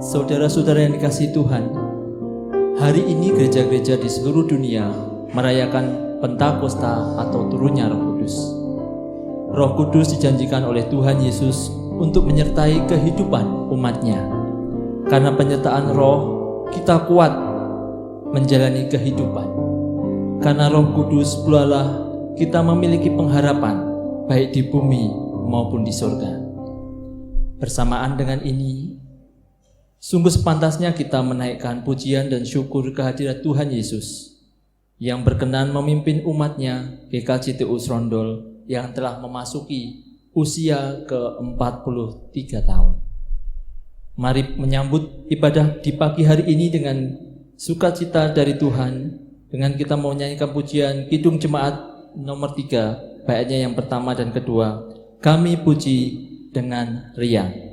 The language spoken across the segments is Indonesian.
Saudara-saudara yang dikasihi Tuhan, hari ini gereja-gereja di seluruh dunia merayakan Pentakosta atau turunnya Roh Kudus. Roh Kudus dijanjikan oleh Tuhan Yesus untuk menyertai kehidupan umat-Nya. Karena penyertaan Roh, kita kuat menjalani kehidupan. Karena Roh Kudus pula lah kita memiliki pengharapan baik di bumi maupun di surga. Bersamaan dengan ini, sungguh sepantasnya kita menaikkan pujian dan syukur kehadirat Tuhan Yesus yang berkenan memimpin umat-Nya GKJ TU Srondol yang telah memasuki usia ke-43 tahun. Mari menyambut ibadah di pagi hari ini dengan sukacita dari Tuhan, dengan kita mau menyanyikan pujian Kidung Jemaat nomor 3, baitnya yang pertama dan kedua, Kami Puji dengan Riang.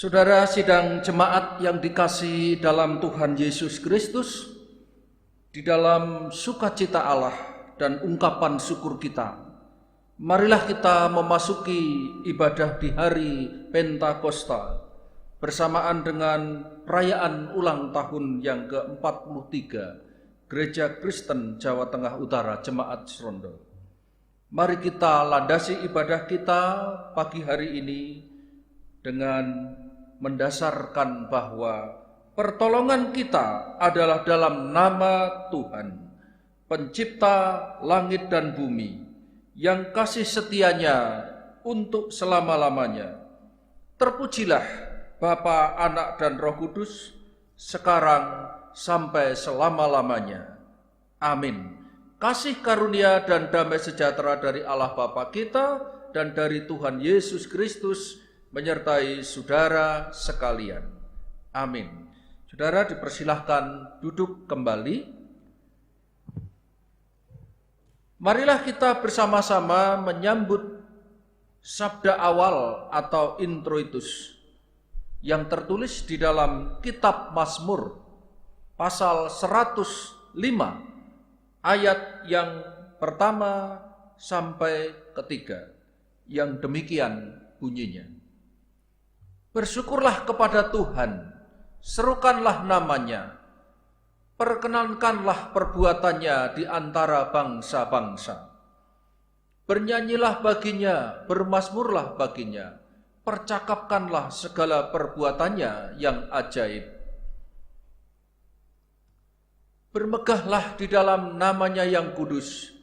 Saudara sidang jemaat yang dikasihi dalam Tuhan Yesus Kristus, di dalam sukacita Allah dan ungkapan syukur kita, marilah kita memasuki ibadah di hari Pentakosta bersamaan dengan perayaan ulang tahun yang ke-43 Gereja Kristen Jawa Tengah Utara Jemaat Srondol. Mari kita landasi ibadah kita pagi hari ini dengan mendasarkan bahwa pertolongan kita adalah dalam nama Tuhan, pencipta langit dan bumi, yang kasih setianya untuk selama-lamanya. Terpujilah Bapa, Anak, dan Roh Kudus, sekarang sampai selama-lamanya. Amin. Kasih karunia dan damai sejahtera dari Allah Bapa kita dan dari Tuhan Yesus Kristus menyertai saudara sekalian. Amin. Saudara dipersilahkan duduk kembali. Marilah kita bersama-sama menyambut sabda awal atau introitus yang tertulis di dalam kitab Mazmur pasal 105 ayat yang pertama sampai ketiga, yang demikian bunyinya. Bersyukurlah kepada Tuhan, serukanlah namanya, perkenankanlah perbuatannya di antara bangsa-bangsa. Bernyanyilah baginya, bermazmurlah baginya, percakapkanlah segala perbuatannya yang ajaib. Bermegahlah di dalam namanya yang kudus,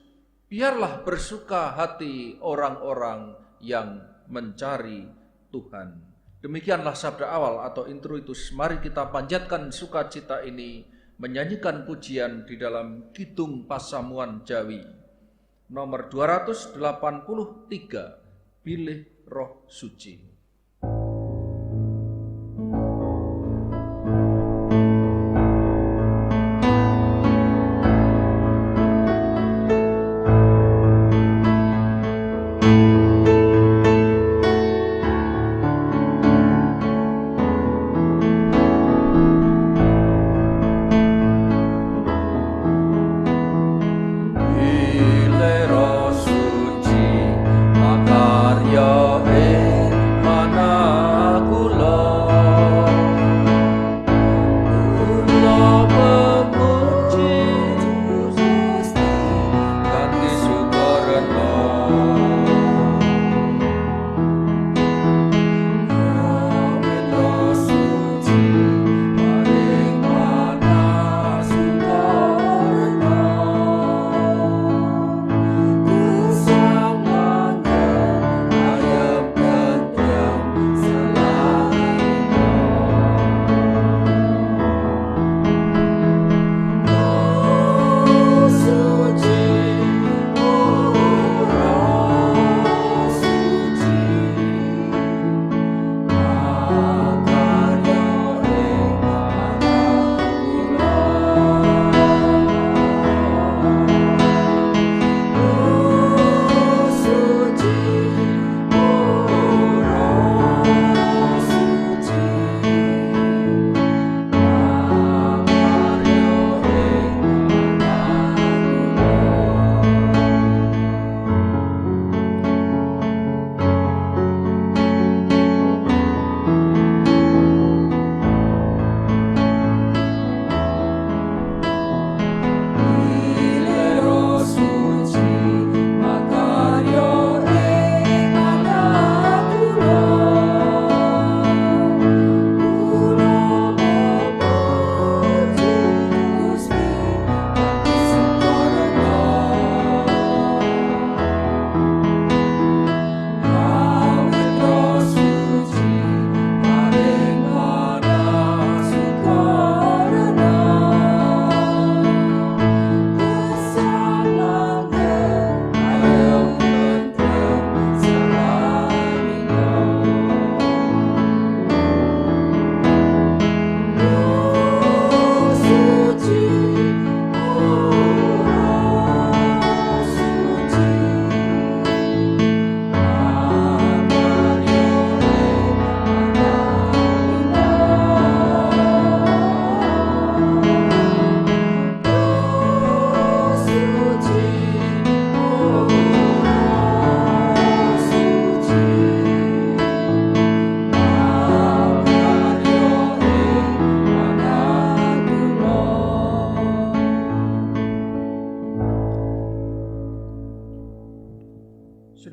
biarlah bersuka hati orang-orang yang mencari Tuhan. Demikianlah sabda awal atau introitus. Mari kita panjatkan sukacita ini menyanyikan pujian di dalam Kidung Pasamuan Jawi nomor 283, Bilih Roh Suci.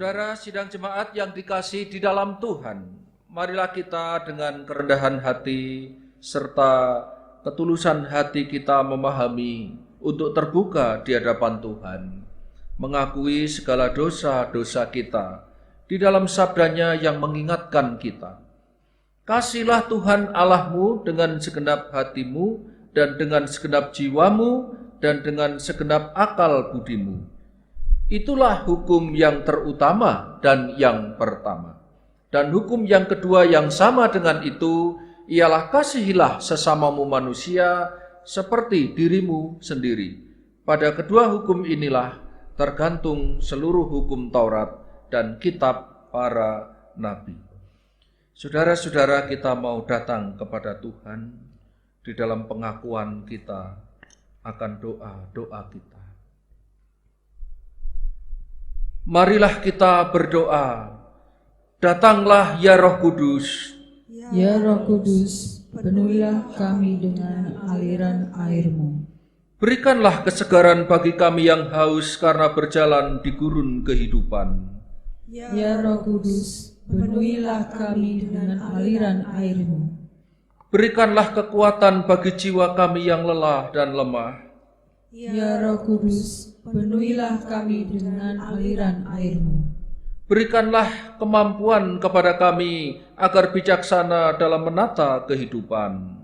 Saudara sidang jemaat yang dikasihi di dalam Tuhan, marilah kita dengan kerendahan hati serta ketulusan hati kita memahami untuk terbuka di hadapan Tuhan, mengakui segala dosa-dosa kita di dalam sabdanya yang mengingatkan kita. Kasihlah Tuhan Allahmu dengan segenap hatimu dan dengan segenap jiwamu dan dengan segenap akal budimu. Itulah hukum yang terutama dan yang pertama. Dan hukum yang kedua yang sama dengan itu ialah kasihilah sesamamu manusia seperti dirimu sendiri. Pada kedua hukum inilah tergantung seluruh hukum Taurat dan kitab para nabi. Saudara-saudara, kita mau datang kepada Tuhan di dalam pengakuan kita akan doa-doa kita. Marilah kita berdoa. Datanglah ya Roh Kudus. Ya Roh Kudus, penuhilah kami dengan aliran air-Mu. Berikanlah kesegaran bagi kami yang haus karena berjalan di gurun kehidupan. Ya Roh Kudus, penuhilah kami dengan aliran air-Mu. Berikanlah kekuatan bagi jiwa kami yang lelah dan lemah. Ya Roh Kudus, penuhilah kami dengan aliran air-Mu. Berikanlah kemampuan kepada kami agar bijaksana dalam menata kehidupan.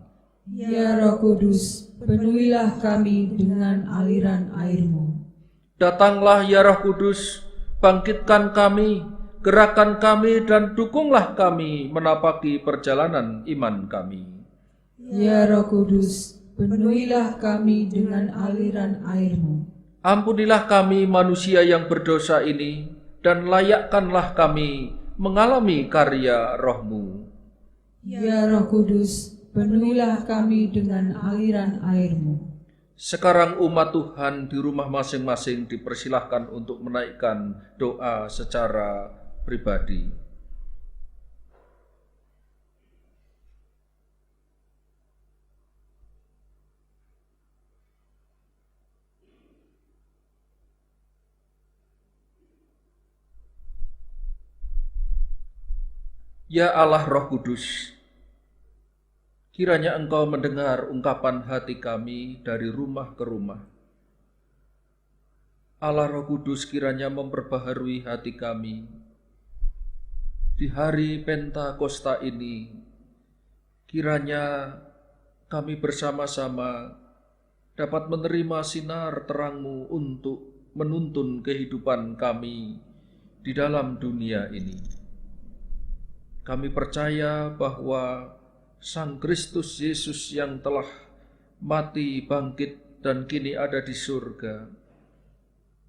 Ya Roh Kudus, penuhilah kami dengan aliran air-Mu. Datanglah ya Roh Kudus, bangkitkan kami, gerakkan kami dan dukunglah kami menapaki perjalanan iman kami. Ya Roh Kudus, penuhilah kami dengan aliran air-Mu. Ampunilah kami manusia yang berdosa ini, dan layakkanlah kami mengalami karya Roh-Mu. Ya Roh Kudus, penuhilah kami dengan aliran air-Mu. Sekarang umat Tuhan di rumah masing-masing dipersilahkan untuk menaikkan doa secara pribadi. Ya Allah Roh Kudus, kiranya Engkau mendengar ungkapan hati kami dari rumah ke rumah. Allah Roh Kudus kiranya memperbaharui hati kami. Di hari Pentakosta ini, kiranya kami bersama-sama dapat menerima sinar terang-Mu untuk menuntun kehidupan kami di dalam dunia ini. Kami percaya bahwa Sang Kristus Yesus yang telah mati, bangkit, dan kini ada di surga,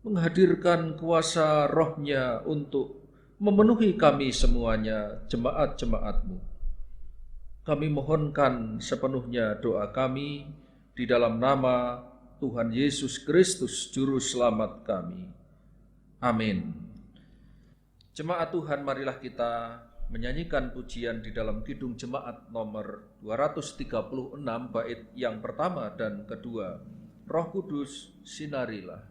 menghadirkan kuasa Roh-Nya untuk memenuhi kami semuanya, jemaat-jemaat-Mu. Kami mohonkan sepenuhnya doa kami di dalam nama Tuhan Yesus Kristus, Juru Selamat kami. Amin. Jemaat Tuhan, marilah kita menyanyikan pujian di dalam Kidung Jemaat nomor 236 bait yang pertama dan kedua. Roh Kudus, sinarilah.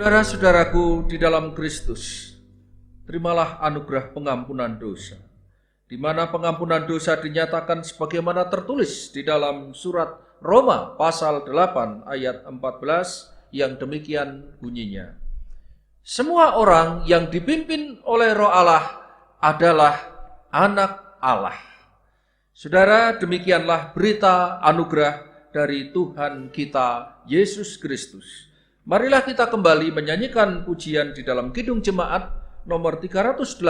Saudara-saudaraku di dalam Kristus, terimalah anugerah pengampunan dosa, di mana pengampunan dosa dinyatakan sebagaimana tertulis di dalam surat Roma pasal 8 ayat 14 yang demikian bunyinya. Semua orang yang dipimpin oleh Roh Allah adalah anak Allah. Saudara, demikianlah berita anugerah dari Tuhan kita Yesus Kristus. Marilah kita kembali menyanyikan pujian di dalam Kidung Jemaat nomor 381,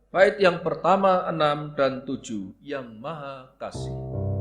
bait yang pertama, 6, dan 7, yang Maha Kasih. Kasih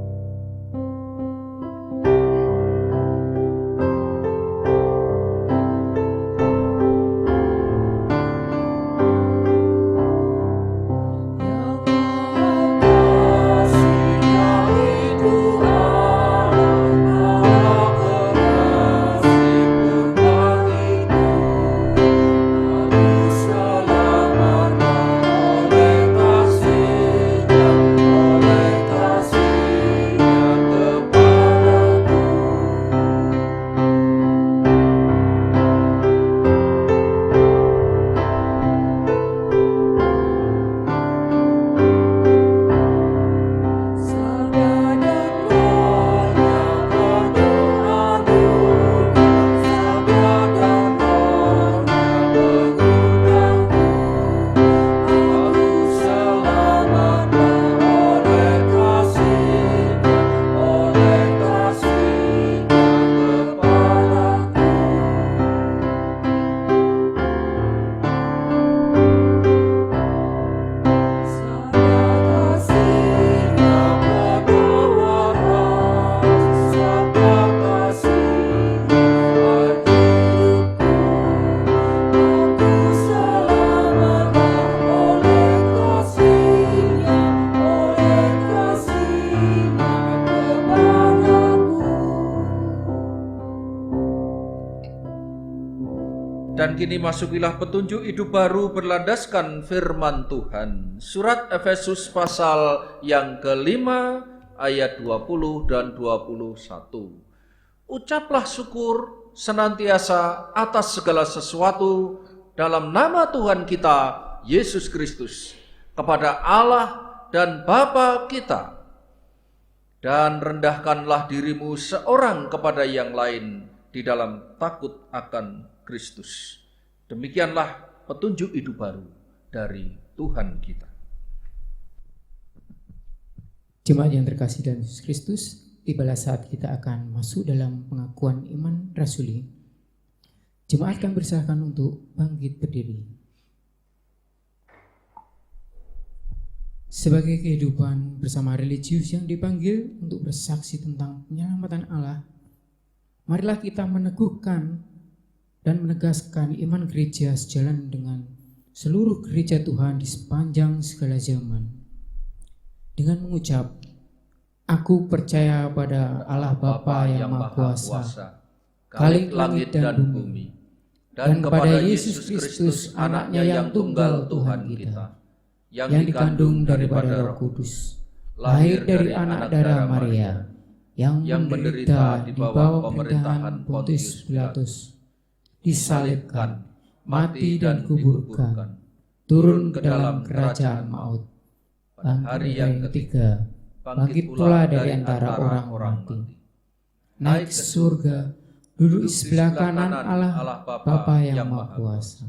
Dan kini masukilah petunjuk hidup baru berlandaskan firman Tuhan. Surat Efesus pasal yang kelima ayat 20 dan 21. Ucaplah syukur senantiasa atas segala sesuatu dalam nama Tuhan kita Yesus Kristus kepada Allah dan Bapa kita. Dan rendahkanlah dirimu seorang kepada yang lain di dalam takut akan Kristus. Demikianlah petunjuk hidup baru dari Tuhan kita. Jemaat yang terkasih dalam Yesus Kristus, tibalah saat kita akan masuk dalam pengakuan iman rasuli. Jemaat akan bersilakan untuk bangkit berdiri. Sebagai kehidupan bersama religius yang dipanggil untuk bersaksi tentang penyelamatan Allah, marilah kita meneguhkan dan menegaskan iman gereja sejalan dengan seluruh gereja Tuhan di sepanjang segala zaman. Dengan mengucap, aku percaya pada Allah Bapa yang Maha Kuasa, Khalik langit dan bumi, dan kepada Yesus Kristus, anaknya yang tunggal Tuhan kita, yang dikandung daripada Roh Kudus, lahir dari anak darah Maria, yang menderita di bawah pemerintahan Pontius Pilatus, disalibkan, mati dan kuburkan, turun ke dalam kerajaan maut. Pada hari yang ketiga, bangkit pula dari antara orang mati, naik ke surga, duduk di sebelah kanan Allah Bapa yang Maha Kuasa.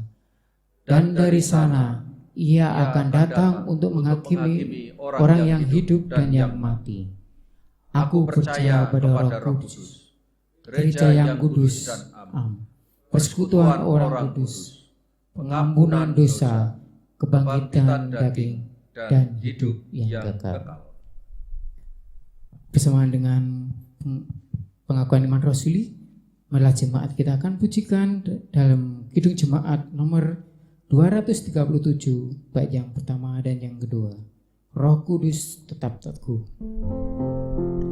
Dan dari sana Ia akan datang untuk menghakimi orang yang hidup dan yang mati. Aku percaya pada Roh Kudus, gereja yang kudus, persekutuan orang kudus, pengampunan dosa, kebangkitan daging, dan hidup yang kekal. Bersamaan dengan pengakuan iman rasuli, marilah jemaat kita akan pujikan dalam Kidung Jemaat nomor 237, bait yang pertama dan yang kedua. Roh Kudus tetap teguh. Pemimpin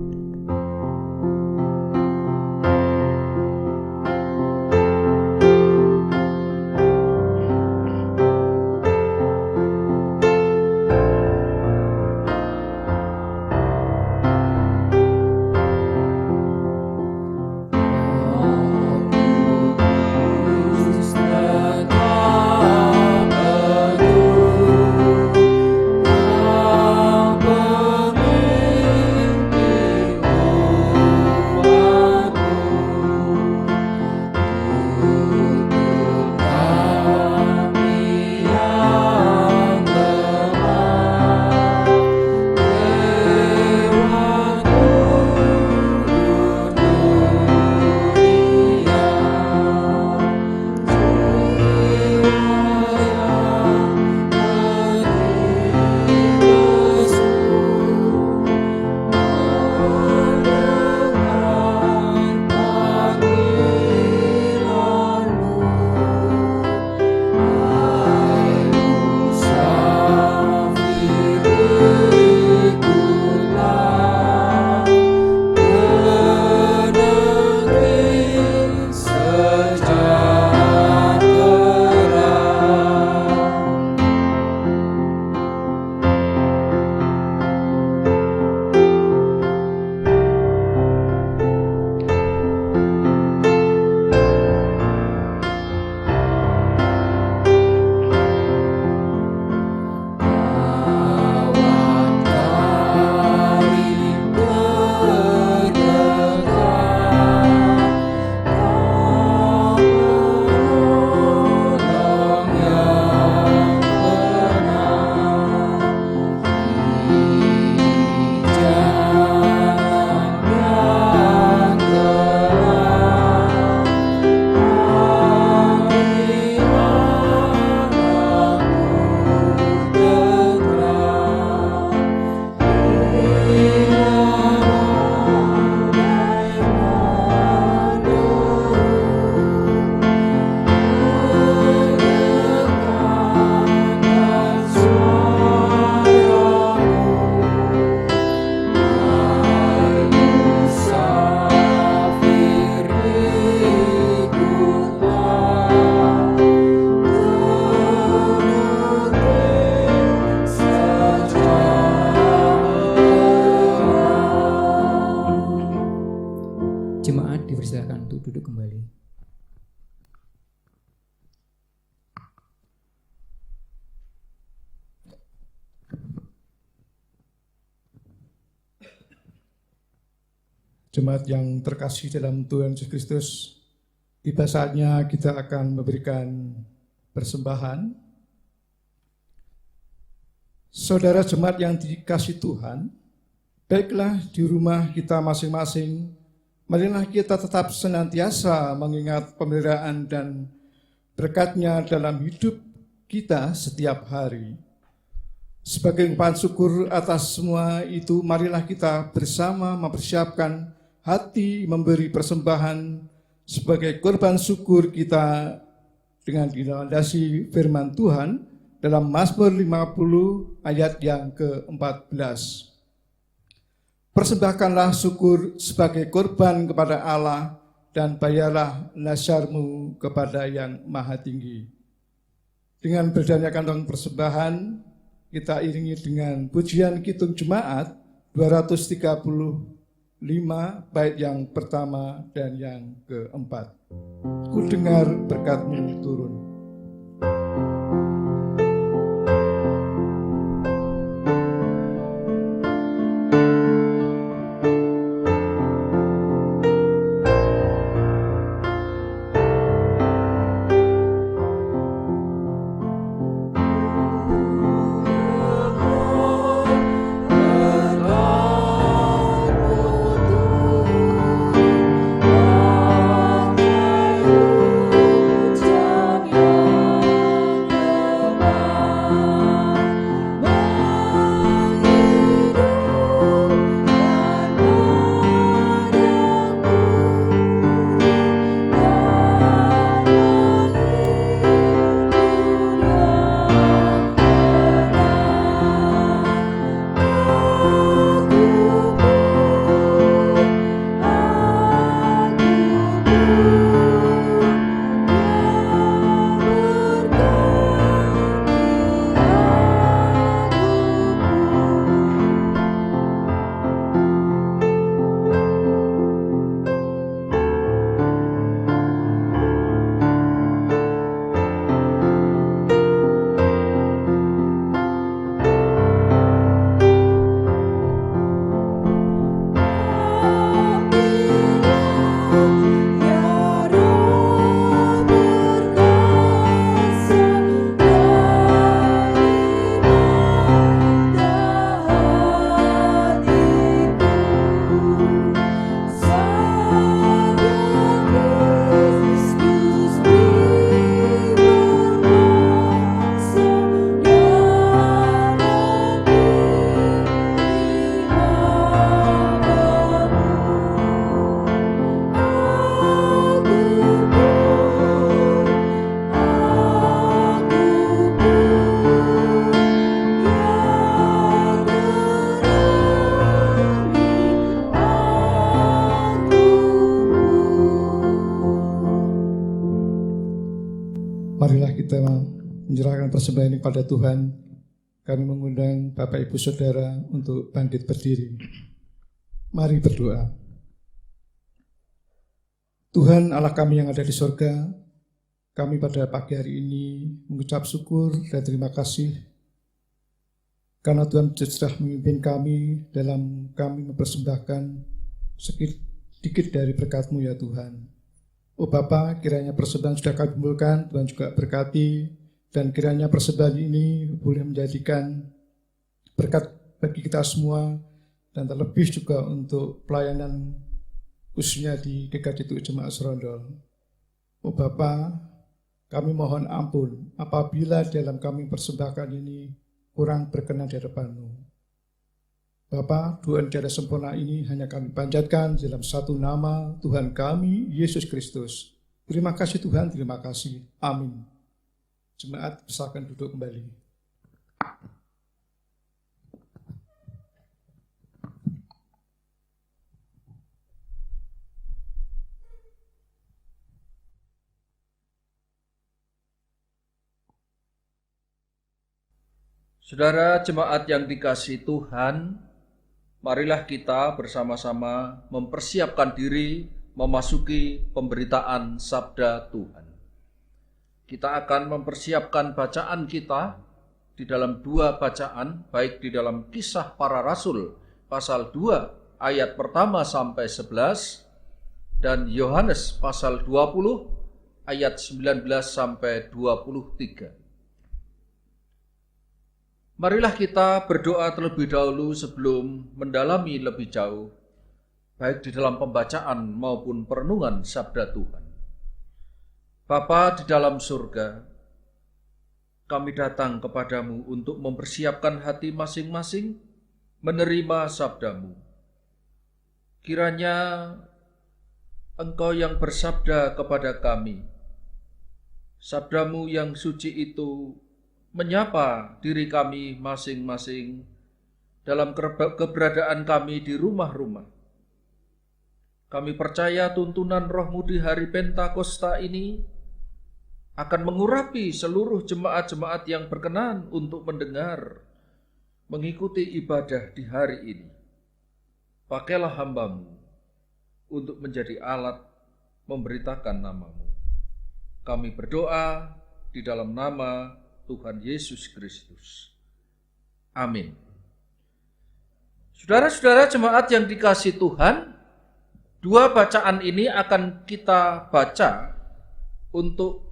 Jemaat dipersilakan untuk duduk kembali. Jemaat yang terkasih dalam Tuhan Yesus Kristus, tiba saatnya kita akan memberikan persembahan. Saudara jemaat yang dikasih Tuhan, baiklah di rumah kita masing-masing, marilah kita tetap senantiasa mengingat pemeliharaan dan berkat-Nya dalam hidup kita setiap hari. Sebagai ungkapan syukur atas semua itu, marilah kita bersama mempersiapkan hati memberi persembahan sebagai korban syukur kita dengan dilandasi firman Tuhan dalam Mazmur 50 ayat yang ke-14. Persembahkanlah syukur sebagai korban kepada Allah dan bayarlah nasyarmu kepada Yang Maha Tinggi. Dengan berdanya kantong persembahan, kita iringi dengan pujian Kidung Jemaat 235 bait yang pertama dan yang keempat. Ku dengar berkat-Mu turun. Marilah kita menyerahkan persembahan ini kepada Tuhan. Kami mengundang Bapak Ibu Saudara untuk bangkit berdiri. Mari berdoa. Tuhan Allah kami yang ada di sorga, kami pada pagi hari ini mengucap syukur dan terima kasih karena Tuhan sudah memimpin kami dalam kami mempersembahkan sedikit dari berkat-Mu ya Tuhan. Oh Bapa, kiranya persembahan sudah kami kumpulkan, Tuhan juga berkati, dan kiranya persembahan ini boleh menjadikan berkat bagi kita semua, dan terlebih juga untuk pelayanan khususnya di GKD Jemaat Serondol. Oh Bapa, kami mohon ampun apabila dalam kami persembahkan ini kurang berkenan di hadapan-Mu. Bapa, doa yang tiada sempurna ini hanya kami panjatkan dalam satu nama Tuhan kami, Yesus Kristus. Terima kasih Tuhan, terima kasih. Amin. Jemaat, silakan duduk kembali. Saudara jemaat yang dikasihi Tuhan, marilah kita bersama-sama mempersiapkan diri memasuki pemberitaan sabda Tuhan. Kita akan mempersiapkan bacaan kita di dalam dua bacaan, baik di dalam Kisah Para Rasul pasal 2 ayat pertama sampai 11 dan Yohanes pasal 20 ayat 19 sampai 23. Marilah kita berdoa terlebih dahulu sebelum mendalami lebih jauh, baik di dalam pembacaan maupun perenungan sabda Tuhan. Bapa di dalam surga, kami datang kepadamu untuk mempersiapkan hati masing-masing menerima sabdamu. Kiranya Engkau yang bersabda kepada kami, sabdamu yang suci itu menyapa diri kami masing-masing dalam keberadaan kami di rumah-rumah. Kami percaya tuntunan Roh-Mu di hari Pentakosta ini akan mengurapi seluruh jemaat-jemaat yang berkenan untuk mendengar, mengikuti ibadah di hari ini. Pakailah hamba-Mu untuk menjadi alat memberitakan nama-Mu. Kami berdoa di dalam nama Tuhan Yesus Kristus. Amin. Saudara-saudara jemaat yang dikasihi Tuhan, dua bacaan ini akan kita baca untuk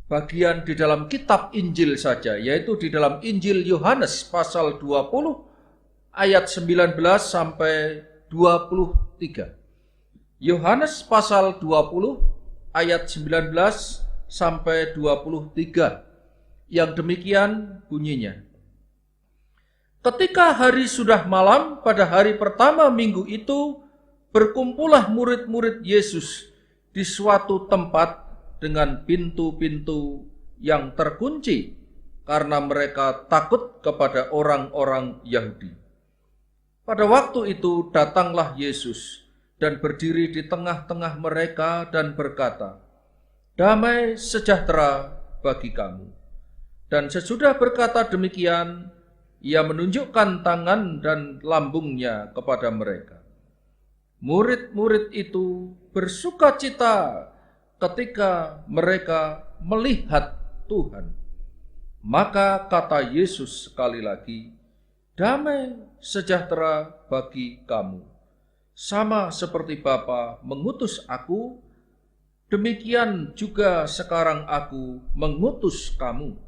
bagian di dalam kitab Injil saja, yaitu di dalam Injil Yohanes pasal 20 ayat 19 sampai 23. Yohanes pasal 20 ayat 19 sampai 23 yang demikian bunyinya. Ketika hari sudah malam pada hari pertama minggu itu, berkumpullah murid-murid Yesus di suatu tempat dengan pintu-pintu yang terkunci karena mereka takut kepada orang-orang Yahudi. Pada waktu itu datanglah Yesus dan berdiri di tengah-tengah mereka dan berkata, "Damai sejahtera bagi kamu." Dan sesudah berkata demikian, ia menunjukkan tangan dan lambungnya kepada mereka. Murid-murid itu bersuka cita ketika mereka melihat Tuhan. Maka kata Yesus sekali lagi, "Damai sejahtera bagi kamu. Sama seperti Bapa mengutus aku, demikian juga sekarang aku mengutus kamu."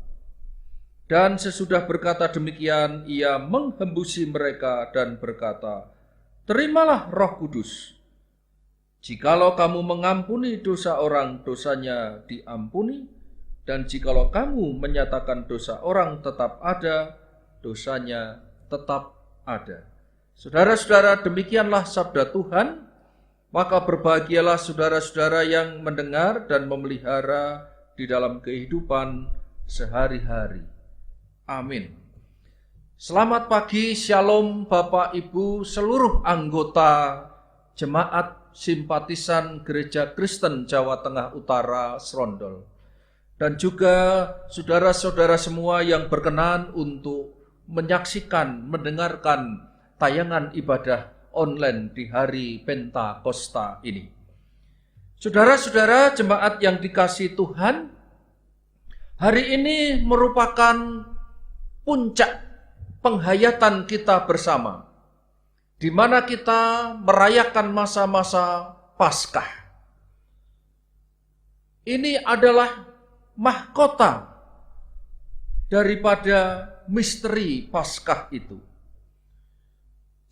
Dan sesudah berkata demikian, ia menghembusi mereka dan berkata, "Terimalah Roh Kudus. Jikalau kamu mengampuni dosa orang, dosanya diampuni. Dan jikalau kamu menyatakan dosa orang tetap ada, dosanya tetap ada." Saudara-saudara, demikianlah sabda Tuhan. Maka berbahagialah saudara-saudara yang mendengar dan memelihara di dalam kehidupan sehari-hari. Amin. Selamat pagi, shalom Bapak Ibu, seluruh anggota jemaat simpatisan Gereja Kristen Jawa Tengah Utara Srondol. Dan juga saudara-saudara semua yang berkenan untuk menyaksikan, mendengarkan tayangan ibadah online di hari Pentakosta ini. Saudara-saudara jemaat yang dikasihi Tuhan, hari ini merupakan puncak penghayatan kita bersama, di mana kita merayakan masa-masa Paskah. Ini adalah mahkota daripada misteri Paskah itu.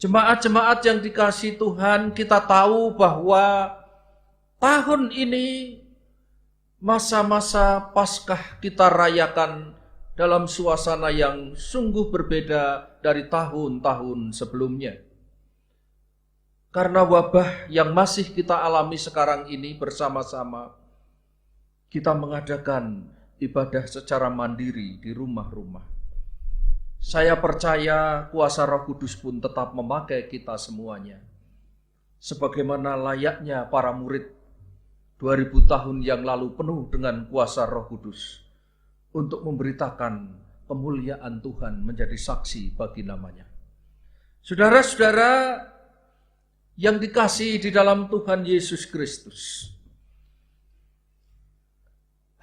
Jemaat-jemaat yang dikasihi Tuhan, kita tahu bahwa tahun ini masa-masa Paskah kita rayakan dalam suasana yang sungguh berbeda dari tahun-tahun sebelumnya. Karena wabah yang masih kita alami sekarang ini bersama-sama, kita mengadakan ibadah secara mandiri di rumah-rumah. Saya percaya kuasa Roh Kudus pun tetap memakai kita semuanya. Sebagaimana layaknya para murid 2000 tahun yang lalu penuh dengan kuasa Roh Kudus untuk memberitakan kemuliaan Tuhan, menjadi saksi bagi namanya. Saudara-saudara, yang dikasihi di dalam Tuhan Yesus Kristus.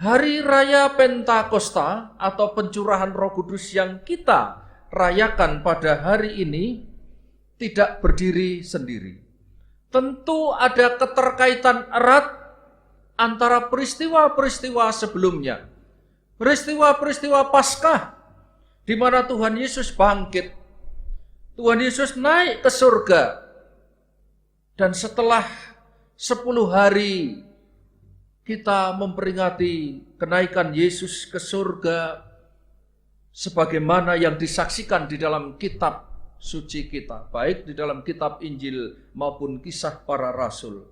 Hari Raya Pentakosta atau pencurahan Roh Kudus yang kita rayakan pada hari ini tidak berdiri sendiri. Tentu ada keterkaitan erat antara peristiwa-peristiwa sebelumnya. Peristiwa-peristiwa Paskah di mana Tuhan Yesus bangkit. Tuhan Yesus naik ke surga. Dan setelah 10 hari kita memperingati kenaikan Yesus ke surga sebagaimana yang disaksikan di dalam kitab suci kita, baik di dalam kitab Injil maupun kisah para rasul.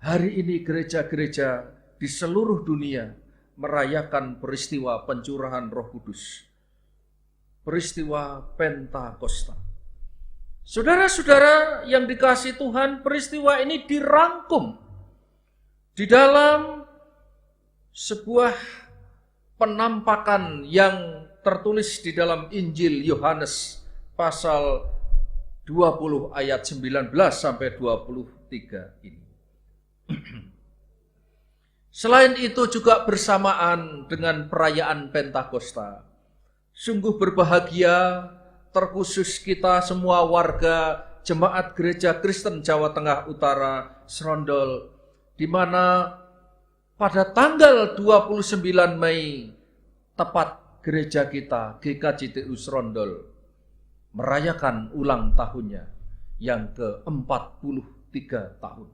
Hari ini gereja-gereja di seluruh dunia merayakan peristiwa pencurahan Roh Kudus, peristiwa Pentakosta. Saudara-saudara yang dikasihi Tuhan, peristiwa ini dirangkum di dalam sebuah penampakan yang tertulis di dalam Injil Yohanes pasal 20 ayat 19 sampai 23 ini. Selain itu juga bersamaan dengan perayaan Pentakosta, sungguh berbahagia terkhusus kita semua warga Jemaat Gereja Kristen Jawa Tengah Utara Srondol, di mana pada tanggal 29 Mei tepat gereja kita GKJTU Srondol merayakan ulang tahunnya yang ke-43 tahun.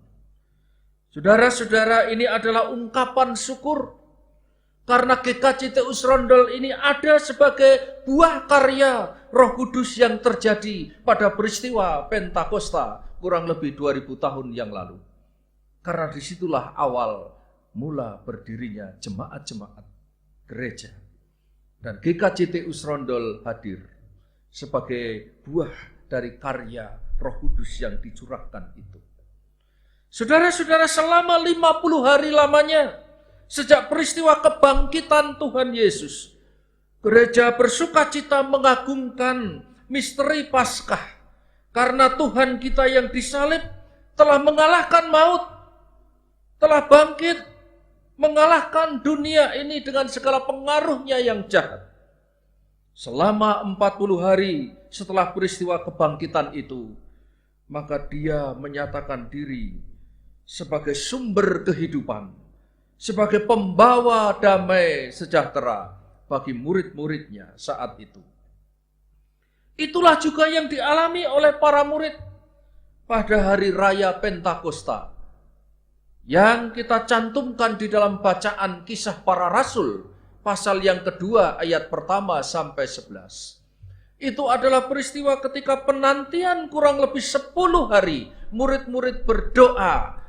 Saudara-saudara, ini adalah ungkapan syukur karena GKJTU Srondol ini ada sebagai buah karya Roh Kudus yang terjadi pada peristiwa Pentakosta kurang lebih 2000 tahun yang lalu. Karena disitulah awal mula berdirinya jemaat-jemaat gereja. Dan GKJTU Srondol hadir sebagai buah dari karya Roh Kudus yang dicurahkan itu. Saudara-saudara, selama 50 hari lamanya sejak peristiwa kebangkitan Tuhan Yesus, gereja bersukacita mengagungkan misteri Paskah karena Tuhan kita yang disalib telah mengalahkan maut, telah bangkit, mengalahkan dunia ini dengan segala pengaruhnya yang jahat. Selama 40 hari setelah peristiwa kebangkitan itu, maka Dia menyatakan diri sebagai sumber kehidupan, sebagai pembawa damai sejahtera bagi murid-muridnya saat itu. Itulah juga yang dialami oleh para murid pada hari raya Pentakosta yang kita cantumkan di dalam bacaan Kisah Para Rasul pasal yang kedua ayat pertama sampai 11. Itu adalah peristiwa ketika penantian kurang lebih 10 hari murid-murid berdoa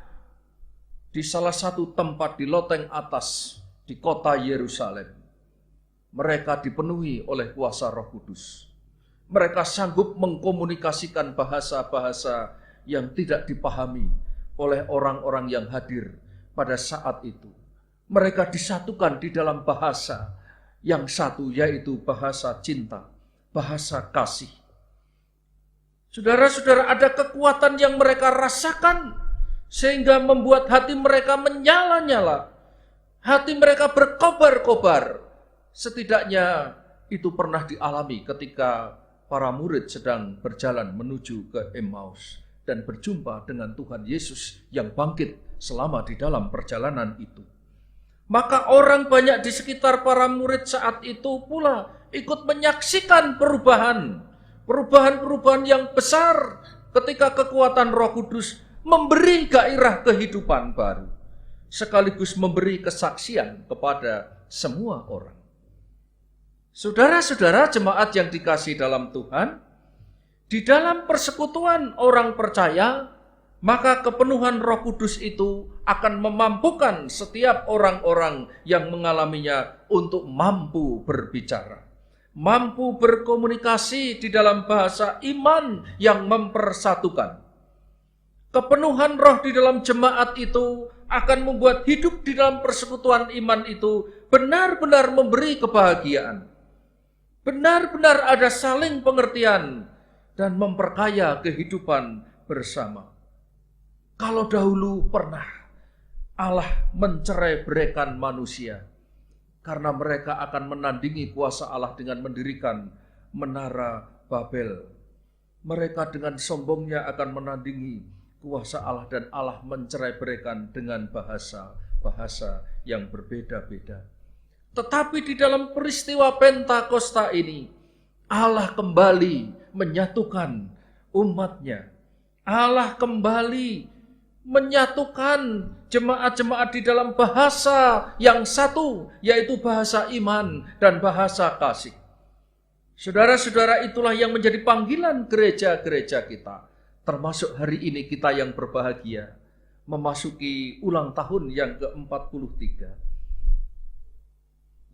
di salah satu tempat di loteng atas di kota Yerusalem. Mereka dipenuhi oleh kuasa Roh Kudus. Mereka sanggup mengkomunikasikan bahasa-bahasa yang tidak dipahami oleh orang-orang yang hadir pada saat itu. Mereka disatukan di dalam bahasa yang satu, yaitu bahasa cinta, bahasa kasih. Saudara-saudara, ada kekuatan yang mereka rasakan sehingga membuat hati mereka menyala-nyala. Hati mereka berkobar-kobar. Setidaknya itu pernah dialami ketika para murid sedang berjalan menuju ke Emmaus dan berjumpa dengan Tuhan Yesus yang bangkit selama di dalam perjalanan itu. Maka orang banyak di sekitar para murid saat itu pula ikut menyaksikan perubahan yang besar ketika kekuatan Roh Kudus memberi gairah kehidupan baru, sekaligus memberi kesaksian kepada semua orang. Saudara-saudara jemaat yang dikasihi dalam Tuhan, di dalam persekutuan orang percaya, maka kepenuhan Roh Kudus itu akan memampukan setiap orang-orang yang mengalaminya untuk mampu berbicara, mampu berkomunikasi di dalam bahasa iman yang mempersatukan. Kepenuhan roh di dalam jemaat itu akan membuat hidup di dalam persekutuan iman itu benar-benar memberi kebahagiaan. Benar-benar ada saling pengertian dan memperkaya kehidupan bersama. Kalau dahulu pernah Allah mencerai-beraikan manusia karena mereka akan menandingi kuasa Allah dengan mendirikan menara Babel. Mereka dengan sombongnya akan menandingi kuasa Allah dan Allah mencerai-beraikan dengan bahasa yang berbeda-beda. Tetapi di dalam peristiwa Pentakosta ini, Allah kembali menyatukan umatnya. Allah kembali menyatukan jemaat-jemaat di dalam bahasa yang satu, yaitu bahasa iman dan bahasa kasih. Saudara-saudara, itulah yang menjadi panggilan gereja-gereja kita. Termasuk hari ini kita yang berbahagia, memasuki ulang tahun yang ke-43.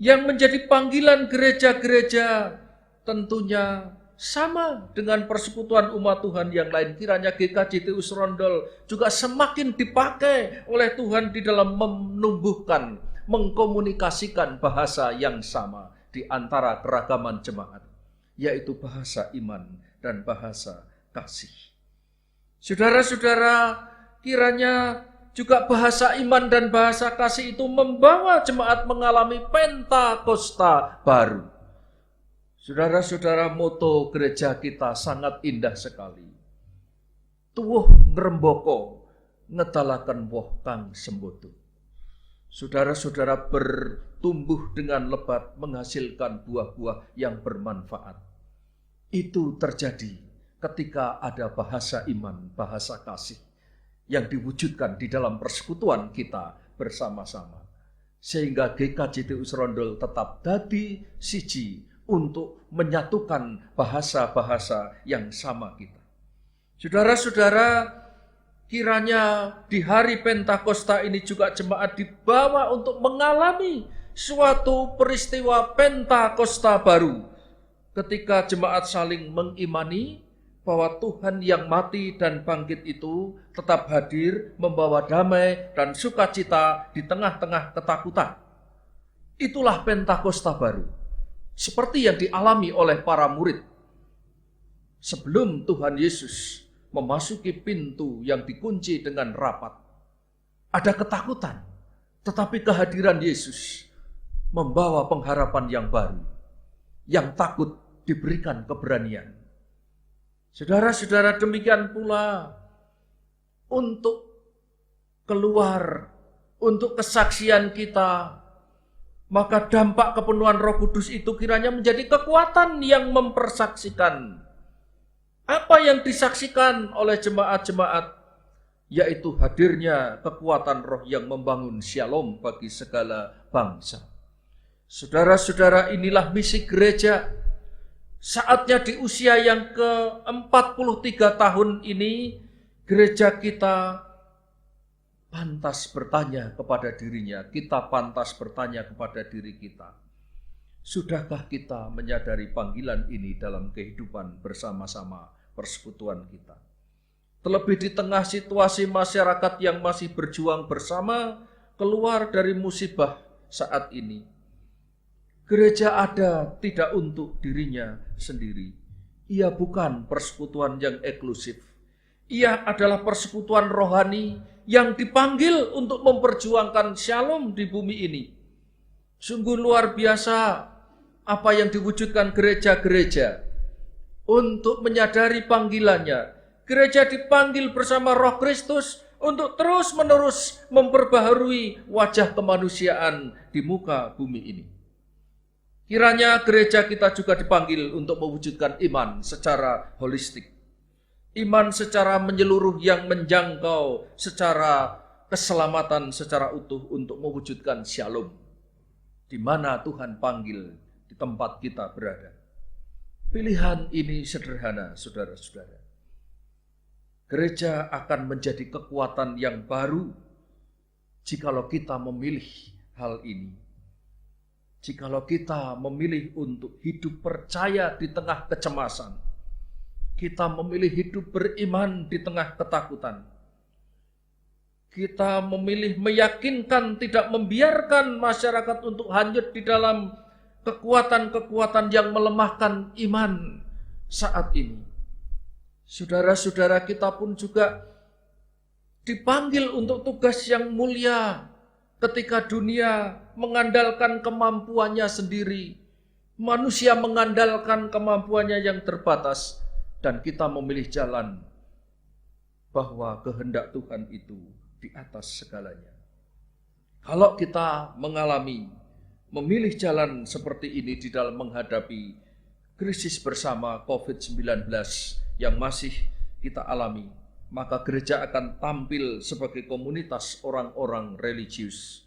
Yang menjadi panggilan gereja-gereja tentunya sama dengan persekutuan umat Tuhan yang lain. Kiranya GKJT Usrondol juga semakin dipakai oleh Tuhan di dalam menumbuhkan, mengkomunikasikan bahasa yang sama di antara keragaman jemaat, yaitu bahasa iman dan bahasa kasih. Saudara-saudara, kiranya juga bahasa iman dan bahasa kasih itu membawa jemaat mengalami Pentakosta baru. Saudara-saudara, moto gereja kita sangat indah sekali. Tuwuh ngrembaka ngedalaken woh kang sembodo. Saudara-saudara, bertumbuh dengan lebat menghasilkan buah-buah yang bermanfaat. Itu terjadi ketika ada bahasa iman, bahasa kasih yang diwujudkan di dalam persekutuan kita bersama-sama. Sehingga GKJT Usrondol tetap dadi siji untuk menyatukan bahasa-bahasa yang sama kita. Saudara-saudara, kiranya di hari Pentakosta ini juga jemaat dibawa untuk mengalami suatu peristiwa Pentakosta baru. Ketika jemaat saling mengimani bahwa Tuhan yang mati dan bangkit itu tetap hadir, membawa damai dan sukacita di tengah-tengah ketakutan. Itulah Pentakosta baru. Seperti yang dialami oleh para murid. Sebelum Tuhan Yesus memasuki pintu yang dikunci dengan rapat, ada ketakutan. Tetapi kehadiran Yesus membawa pengharapan yang baru. Yang takut diberikan keberanian. Saudara-saudara, demikian pula untuk keluar, untuk kesaksian kita, maka dampak kepenuhan Roh Kudus itu kiranya menjadi kekuatan yang mempersaksikan apa yang disaksikan oleh jemaat-jemaat, yaitu hadirnya kekuatan Roh yang membangun shalom bagi segala bangsa. Saudara-saudara, inilah misi gereja. Saatnya di usia yang ke-43 tahun ini, gereja kita pantas bertanya kepada dirinya, kita pantas bertanya kepada diri kita. Sudahkah kita menyadari panggilan ini dalam kehidupan bersama-sama persekutuan kita? Terlebih di tengah situasi masyarakat yang masih berjuang bersama keluar dari musibah saat ini. Gereja ada tidak untuk dirinya sendiri. Ia bukan persekutuan yang eksklusif. Ia adalah persekutuan rohani yang dipanggil untuk memperjuangkan shalom di bumi ini. Sungguh luar biasa apa yang diwujudkan gereja-gereja untuk menyadari panggilannya. Gereja dipanggil bersama Roh Kristus untuk terus-menerus memperbaharui wajah kemanusiaan di muka bumi ini. Kiranya gereja kita juga dipanggil untuk mewujudkan iman secara holistik. Iman secara menyeluruh yang menjangkau secara keselamatan secara utuh untuk mewujudkan shalom. Di mana Tuhan panggil di tempat kita berada. Pilihan ini sederhana, saudara-saudara. Gereja akan menjadi kekuatan yang baru jikalau kita memilih hal ini. Jikalau kita memilih untuk hidup percaya di tengah kecemasan, kita memilih hidup beriman di tengah ketakutan, kita memilih meyakinkan tidak membiarkan masyarakat untuk hanyut di dalam kekuatan-kekuatan yang melemahkan iman saat ini. Saudara-saudara, kita pun juga dipanggil untuk tugas yang mulia ketika dunia mengandalkan kemampuannya sendiri, manusia mengandalkan kemampuannya yang terbatas, dan kita memilih jalan bahwa kehendak Tuhan itu di atas segalanya. Kalau kita memilih jalan seperti ini di dalam menghadapi krisis bersama COVID-19 yang masih kita alami, maka gereja akan tampil sebagai komunitas orang-orang religius.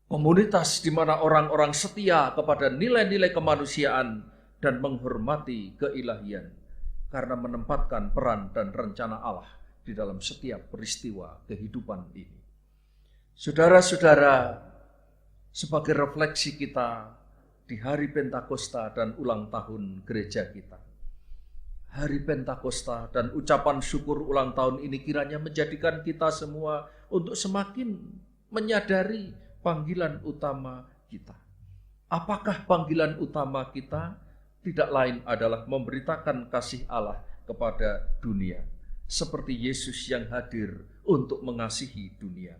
Komunitas di mana orang-orang setia kepada nilai-nilai kemanusiaan dan menghormati keilahian karena menempatkan peran dan rencana Allah di dalam setiap peristiwa kehidupan ini. Saudara-saudara, sebagai refleksi kita di hari Pentakosta dan ulang tahun gereja kita, hari Pentakosta dan ucapan syukur ulang tahun ini kiranya menjadikan kita semua untuk semakin menyadari panggilan utama kita. Apakah panggilan utama kita? Tidak lain adalah memberitakan kasih Allah kepada dunia, seperti Yesus yang hadir untuk mengasihi dunia.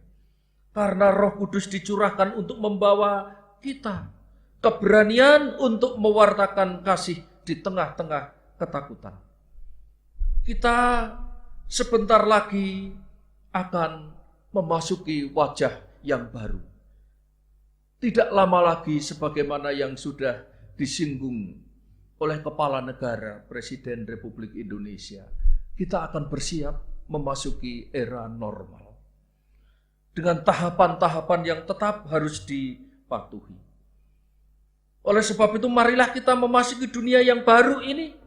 Karena Roh Kudus dicurahkan untuk membawa kita keberanian untuk mewartakan kasih di tengah-tengah ketakutan. Kita sebentar lagi akan memasuki wajah yang baru. Tidak lama lagi sebagaimana yang sudah disinggung oleh Kepala Negara, Presiden Republik Indonesia, kita akan bersiap memasuki era normal. Dengan tahapan-tahapan yang tetap harus dipatuhi. Oleh sebab itu marilah kita memasuki dunia yang baru ini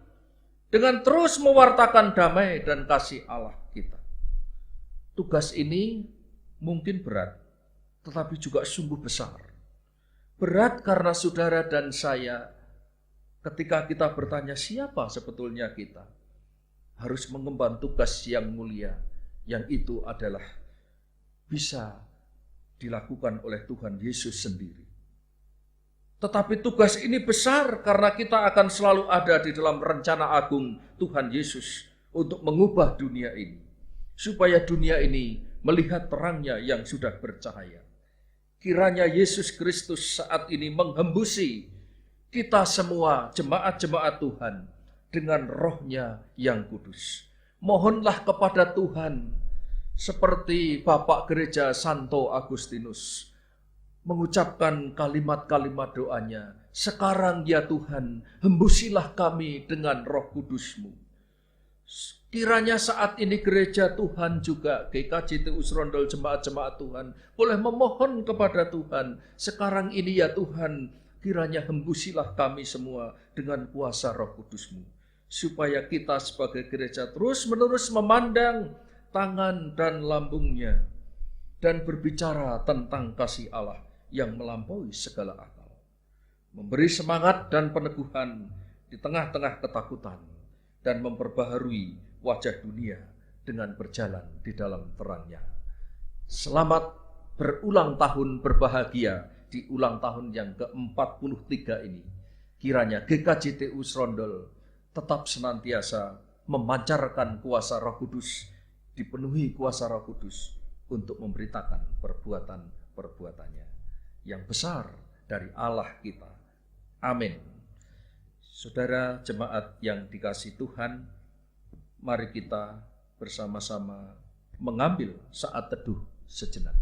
dengan terus mewartakan damai dan kasih Allah kita. Tugas ini mungkin berat, tetapi juga sungguh besar. Berat karena saudara dan saya, ketika kita bertanya siapa sebetulnya kita, harus mengemban tugas yang mulia, yang itu adalah bisa dilakukan oleh Tuhan Yesus sendiri. Tetapi tugas ini besar karena kita akan selalu ada di dalam rencana agung Tuhan Yesus untuk mengubah dunia ini, supaya dunia ini melihat terangnya yang sudah bercahaya. Kiranya Yesus Kristus saat ini menghembusi kita semua jemaat-jemaat Tuhan dengan roh-Nya yang kudus. Mohonlah kepada Tuhan seperti Bapak Gereja Santo Agustinus mengucapkan kalimat-kalimat doanya. Sekarang ya Tuhan, hembusilah kami dengan Roh Kudus-Mu. Kiranya saat ini gereja Tuhan juga, GKJT Usrondol, jemaat-jemaat Tuhan, boleh memohon kepada Tuhan. Sekarang ini ya Tuhan, kiranya hembusilah kami semua dengan kuasa Roh Kudus-Mu. Supaya kita sebagai gereja terus-menerus memandang tangan dan lambungnya dan berbicara tentang kasih Allah yang melampaui segala akal. Memberi semangat dan peneguhan di tengah-tengah ketakutan dan memperbaharui wajah dunia dengan berjalan di dalam terangnya. Selamat berulang tahun berbahagia di ulang tahun yang ke-43 ini. Kiranya GKJT Usrondol tetap senantiasa memancarkan kuasa Roh Kudus, dipenuhi kuasa Roh Kudus untuk memberitakan perbuatan-perbuatannya yang besar dari Allah kita. Amin. Saudara jemaat yang dikasihi Tuhan, mari kita bersama-sama mengambil saat teduh sejenak.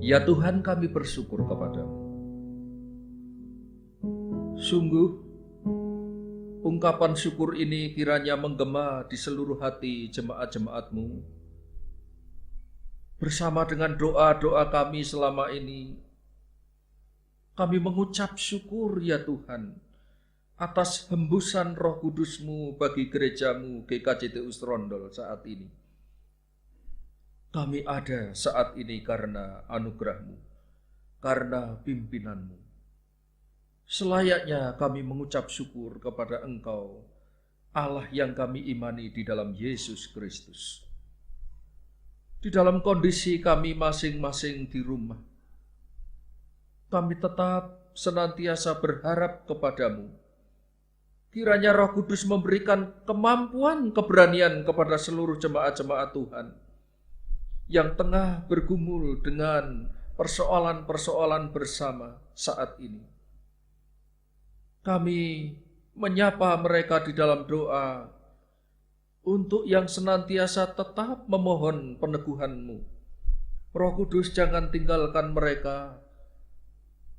Ya Tuhan, kami bersyukur kepadamu. Sungguh, ungkapan syukur ini kiranya menggema di seluruh hati jemaat-jemaat-Mu. Bersama dengan doa-doa kami selama ini, kami mengucap syukur ya Tuhan, atas hembusan Roh Kudus-Mu bagi gereja-Mu GKJT Usrondol saat ini. Kami ada saat ini karena anugerah-Mu, karena pimpinan-Mu. Selayaknya kami mengucap syukur kepada Engkau Allah yang kami imani di dalam Yesus Kristus. Di dalam kondisi kami masing-masing di rumah, kami tetap senantiasa berharap kepadamu. Kiranya Roh Kudus memberikan kemampuan, keberanian kepada seluruh jemaat-jemaat Tuhan yang tengah bergumul dengan persoalan-persoalan bersama saat ini. Kami menyapa mereka di dalam doa untuk yang senantiasa tetap memohon peneguhan-Mu. Roh Kudus, jangan tinggalkan mereka,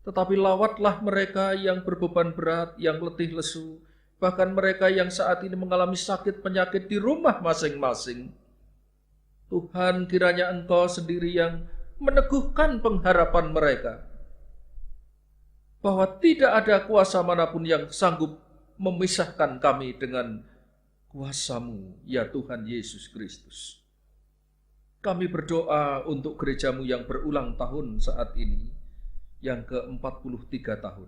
tetapi lawatlah mereka yang berbeban berat, yang letih lesu, bahkan mereka yang saat ini mengalami sakit penyakit di rumah masing-masing. Tuhan, kiranya Engkau sendiri yang meneguhkan pengharapan mereka, bahwa tidak ada kuasa manapun yang sanggup memisahkan kami dengan kuasa-Mu, ya Tuhan Yesus Kristus. Kami berdoa untuk gereja-Mu yang berulang tahun saat ini, yang ke-43 tahun.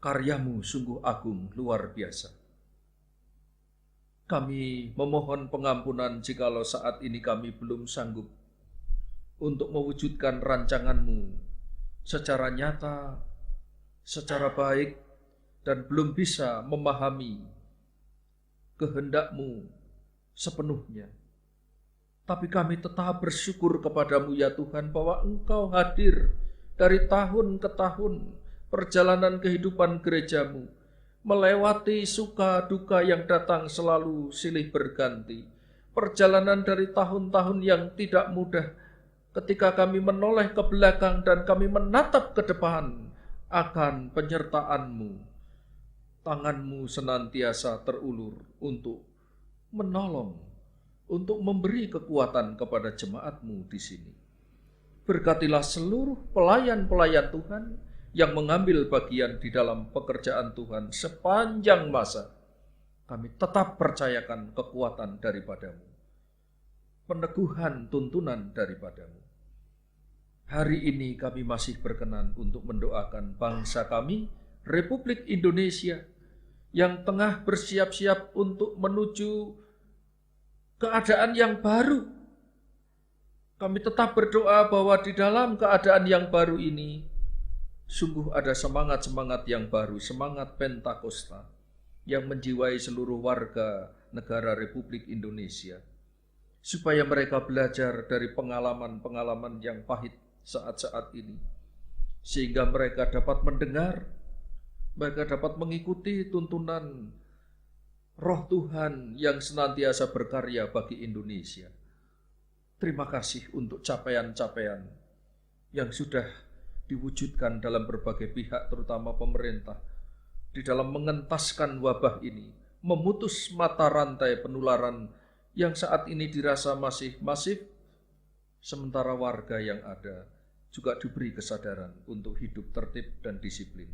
Karya-Mu sungguh agung, luar biasa. Kami memohon pengampunan jikalau saat ini kami belum sanggup untuk mewujudkan rancangan-Mu secara nyata, secara baik, dan belum bisa memahami kehendak-Mu sepenuhnya. Tapi kami tetap bersyukur kepadamu ya Tuhan, bahwa Engkau hadir dari tahun ke tahun perjalanan kehidupan gereja-Mu, melewati suka duka yang datang selalu silih berganti. Perjalanan dari tahun-tahun yang tidak mudah, ketika kami menoleh ke belakang dan kami menatap ke depan akan penyertaan-Mu. Tangan-Mu senantiasa terulur untuk menolong, untuk memberi kekuatan kepada jemaat-Mu di sini. Berkatilah seluruh pelayan-pelayan Tuhan yang mengambil bagian di dalam pekerjaan Tuhan sepanjang masa. Kami tetap percayakan kekuatan daripada-Mu, peneguhan tuntunan daripada-Mu. Hari ini kami masih berkenan untuk mendoakan bangsa kami, Republik Indonesia, yang tengah bersiap-siap untuk menuju keadaan yang baru. Kami tetap berdoa bahwa di dalam keadaan yang baru ini, sungguh ada semangat-semangat yang baru, semangat Pentakosta, yang menjiwai seluruh warga negara Republik Indonesia, supaya mereka belajar dari pengalaman-pengalaman yang pahit saat-saat ini, sehingga mereka dapat mendengar, mereka dapat mengikuti tuntunan Roh Tuhan yang senantiasa berkarya bagi Indonesia. Terima kasih untuk capaian-capaian yang sudah diwujudkan dalam berbagai pihak, terutama pemerintah, di dalam mengentaskan wabah ini, memutus mata rantai penularan yang saat ini dirasa masih masif, sementara warga yang ada juga diberi kesadaran untuk hidup tertib dan disiplin.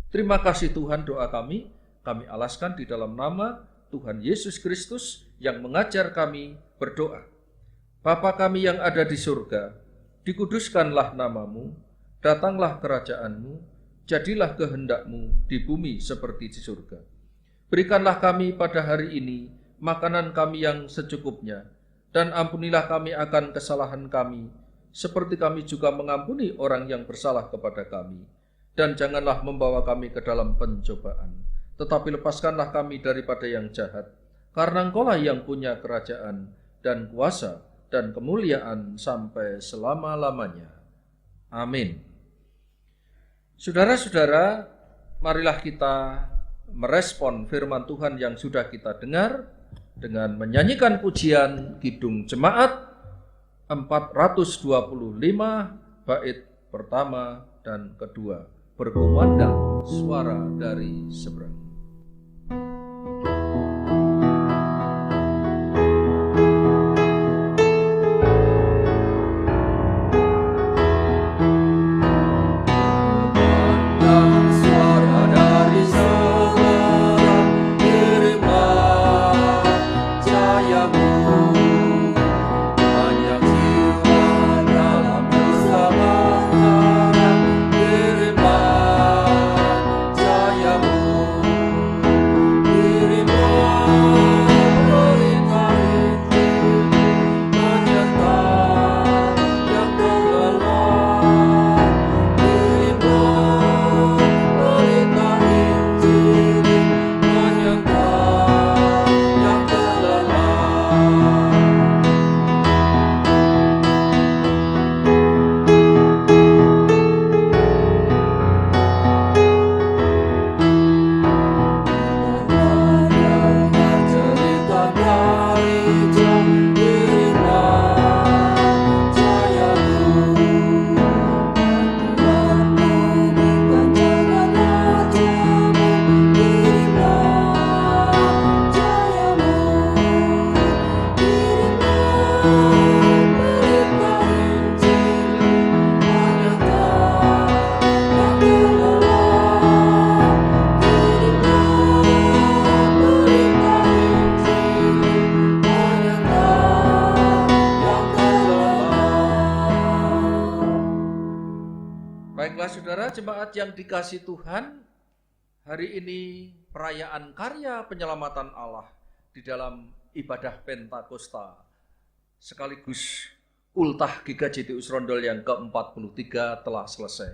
Terima kasih Tuhan, doa kami alaskan di dalam nama Tuhan Yesus Kristus yang mengajar kami berdoa. Bapa kami yang ada di surga, dikuduskanlah nama-Mu, datanglah kerajaan-Mu, jadilah kehendak-Mu di bumi seperti di surga. Berikanlah kami pada hari ini makanan kami yang secukupnya, dan ampunilah kami akan kesalahan kami, seperti kami juga mengampuni orang yang bersalah kepada kami. Dan janganlah membawa kami ke dalam pencobaan, tetapi lepaskanlah kami daripada yang jahat, karena Engkau-lah yang punya kerajaan dan kuasa dan kemuliaan sampai selama-lamanya. Amin. Saudara-saudara, marilah kita merespon firman Tuhan yang sudah kita dengar dengan menyanyikan pujian Kidung Jemaat 425 bait pertama dan kedua, berkumandang suara dari seberang. Jayamu jemaat yang dikasihi Tuhan, hari ini perayaan karya penyelamatan Allah di dalam ibadah Pentakosta sekaligus ultah GKJTU Srondol yang ke-43 telah selesai.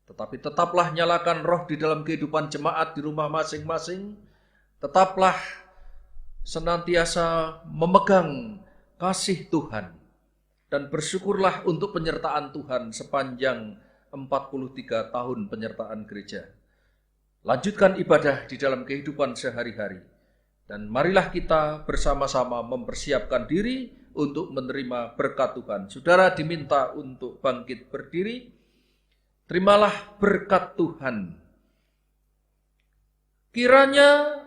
Tetapi tetaplah nyalakan roh di dalam kehidupan jemaat di rumah masing-masing. Tetaplah senantiasa memegang kasih Tuhan. Dan bersyukurlah untuk penyertaan Tuhan sepanjang 43 tahun penyertaan gereja. Lanjutkan ibadah di dalam kehidupan sehari-hari. Dan marilah kita bersama-sama mempersiapkan diri untuk menerima berkat Tuhan. Saudara diminta untuk bangkit berdiri. Terimalah berkat Tuhan. Kiranya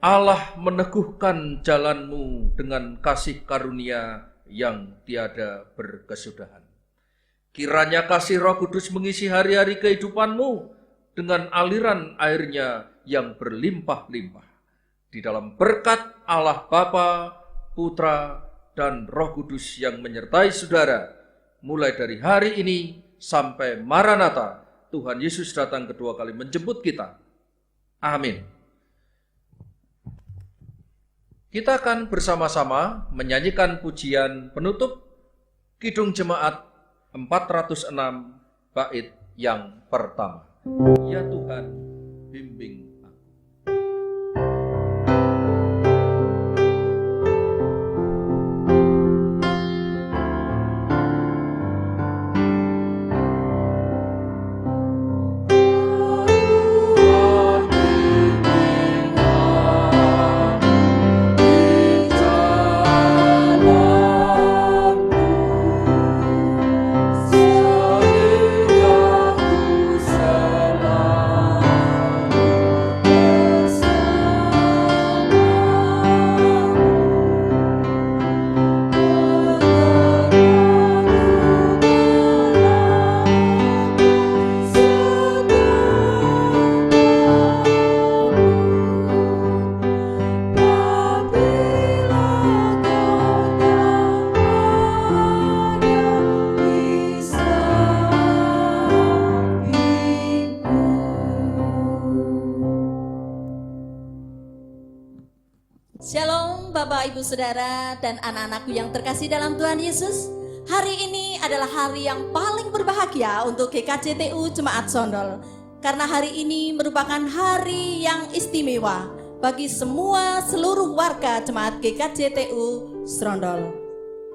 Allah meneguhkan jalanmu dengan kasih karunia yang tiada berkesudahan. Kiranya kasih Roh Kudus mengisi hari-hari kehidupanmu dengan aliran airnya yang berlimpah-limpah. Di dalam berkat Allah Bapa, Putra, dan Roh Kudus yang menyertai saudara, mulai dari hari ini sampai Maranatha, Tuhan Yesus datang kedua kali menjemput kita. Amin. Kita akan bersama-sama menyanyikan pujian penutup Kidung Jemaat 406 bait yang pertama. Ya Tuhan, bimbing aku. Shalom Bapak Ibu Saudara dan anak-anakku yang terkasih dalam Tuhan Yesus. Hari ini adalah hari yang paling berbahagia untuk GKJTU Jemaat Srondol. Karena hari ini merupakan hari yang istimewa bagi semua seluruh warga Jemaat GKJTU Srondol.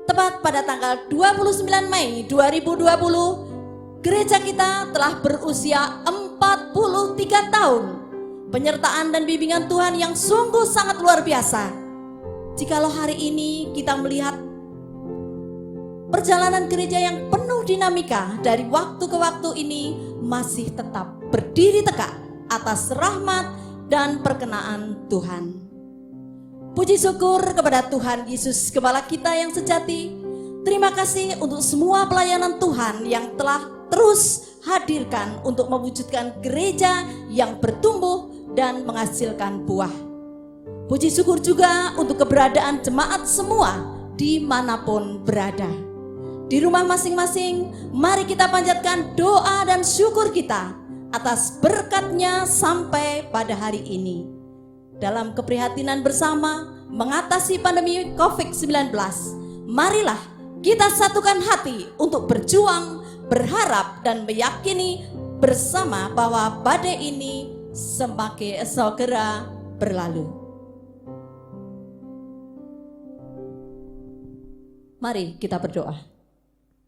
Tepat pada tanggal 29 Mei 2020, gereja kita telah berusia 43 tahun. Penyertaan dan bimbingan Tuhan yang sungguh sangat luar biasa. Jikalau hari ini kita melihat perjalanan gereja yang penuh dinamika dari waktu ke waktu ini masih tetap berdiri tegak atas rahmat dan perkenaan Tuhan. Puji syukur kepada Tuhan Yesus Gembala kita yang sejati. Terima kasih untuk semua pelayanan Tuhan yang telah terus hadirkan untuk mewujudkan gereja yang bertumbuh dan menghasilkan buah. Puji syukur juga untuk keberadaan jemaat semua dimanapun berada. Di rumah masing-masing, mari kita panjatkan doa dan syukur kita atas berkat-Nya sampai pada hari ini. Dalam keprihatinan bersama mengatasi pandemi COVID-19, marilah kita satukan hati untuk berjuang, berharap dan meyakini bersama bahwa badai ini semakin segera berlalu. Mari kita berdoa.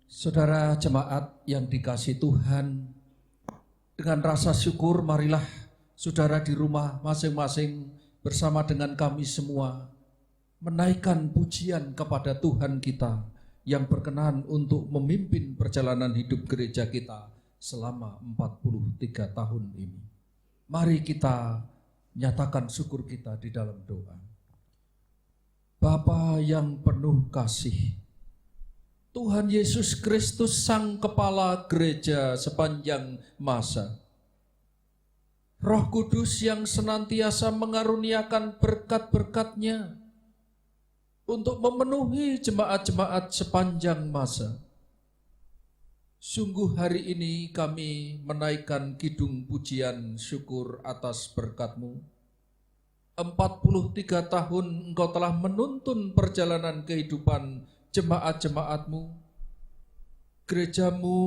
Saudara jemaat yang dikasihi Tuhan, dengan rasa syukur marilah saudara di rumah masing-masing bersama dengan kami semua menaikkan pujian kepada Tuhan kita yang berkenan untuk memimpin perjalanan hidup gereja kita selama 43 tahun ini. Mari kita nyatakan syukur kita di dalam doa. Bapa yang penuh kasih, Tuhan Yesus Kristus Sang Kepala Gereja sepanjang masa, Roh Kudus yang senantiasa mengaruniakan berkat-berkat-Nya untuk memenuhi jemaat-jemaat sepanjang masa. Sungguh hari ini kami menaikkan kidung pujian syukur atas berkat-Mu. 43 tahun Engkau telah menuntun perjalanan kehidupan jemaat-jemaat-Mu, gereja-Mu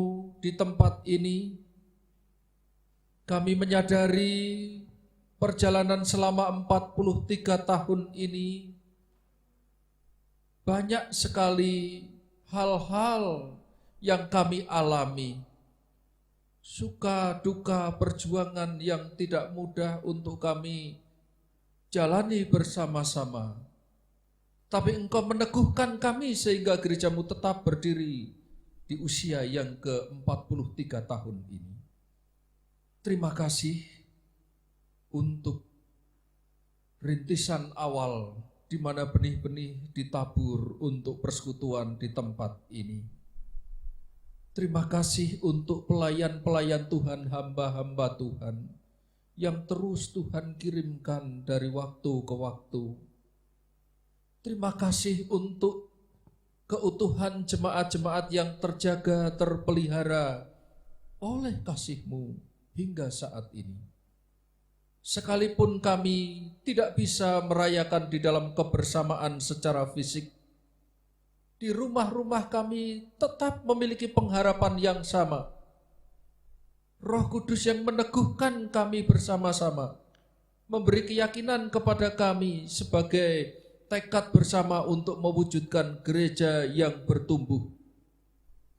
di tempat ini. Kami menyadari perjalanan selama 43 tahun ini banyak sekali hal-hal yang kami alami, suka duka perjuangan yang tidak mudah untuk kami jalani bersama-sama. Tapi Engkau meneguhkan kami sehingga gereja-Mu tetap berdiri di usia yang ke-43 tahun ini. Terima kasih untuk rintisan awal di mana benih-benih ditabur untuk persekutuan di tempat ini. Terima kasih untuk pelayan-pelayan Tuhan, hamba-hamba Tuhan yang terus Tuhan kirimkan dari waktu ke waktu. Terima kasih untuk keutuhan jemaat-jemaat yang terjaga, terpelihara oleh kasih-Mu hingga saat ini. Sekalipun kami tidak bisa merayakan di dalam kebersamaan secara fisik, di rumah-rumah kami tetap memiliki pengharapan yang sama. Roh Kudus yang meneguhkan kami bersama-sama, memberi keyakinan kepada kami sebagai tekad bersama untuk mewujudkan gereja yang bertumbuh,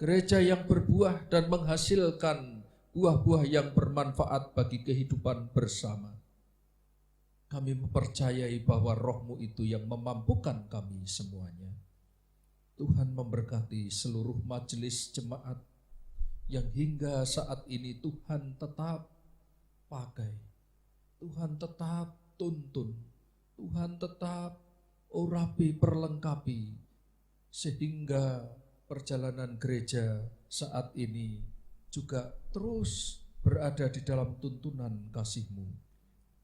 gereja yang berbuah dan menghasilkan buah-buah yang bermanfaat bagi kehidupan bersama. Kami mempercayai bahwa Roh-Mu itu yang memampukan kami semuanya. Tuhan memberkati seluruh majelis jemaat yang hingga saat ini Tuhan tetap pakai, Tuhan tetap tuntun, Tuhan tetap urapi, perlengkapi, sehingga perjalanan gereja saat ini juga terus berada di dalam tuntunan kasih-Mu.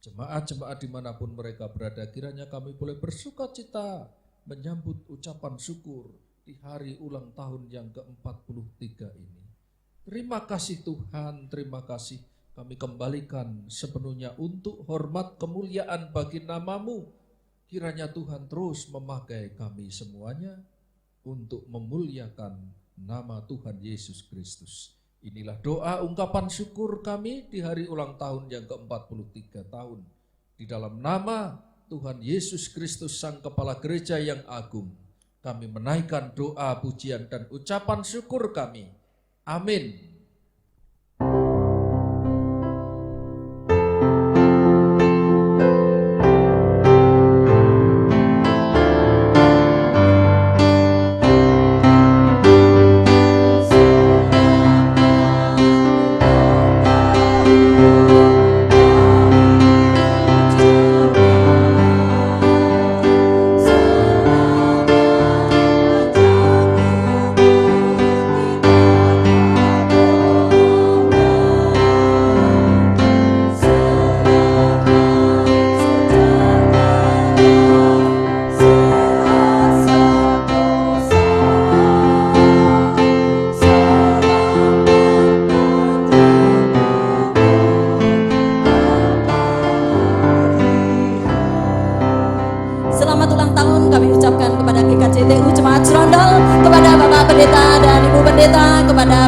Jemaat-jemaat dimanapun mereka berada, kiranya kami boleh bersuka cita menyambut ucapan syukur di hari ulang tahun yang ke-43 ini. Terima kasih Tuhan, terima kasih. Kami kembalikan sepenuhnya untuk hormat kemuliaan bagi nama-Mu. Kiranya Tuhan terus memakai kami semuanya untuk memuliakan nama Tuhan Yesus Kristus. Inilah doa ungkapan syukur kami di hari ulang tahun yang ke-43 tahun. Di dalam nama Tuhan Yesus Kristus Sang Kepala Gereja yang Agung, kami menaikkan doa, pujian, dan ucapan syukur kami. Amin.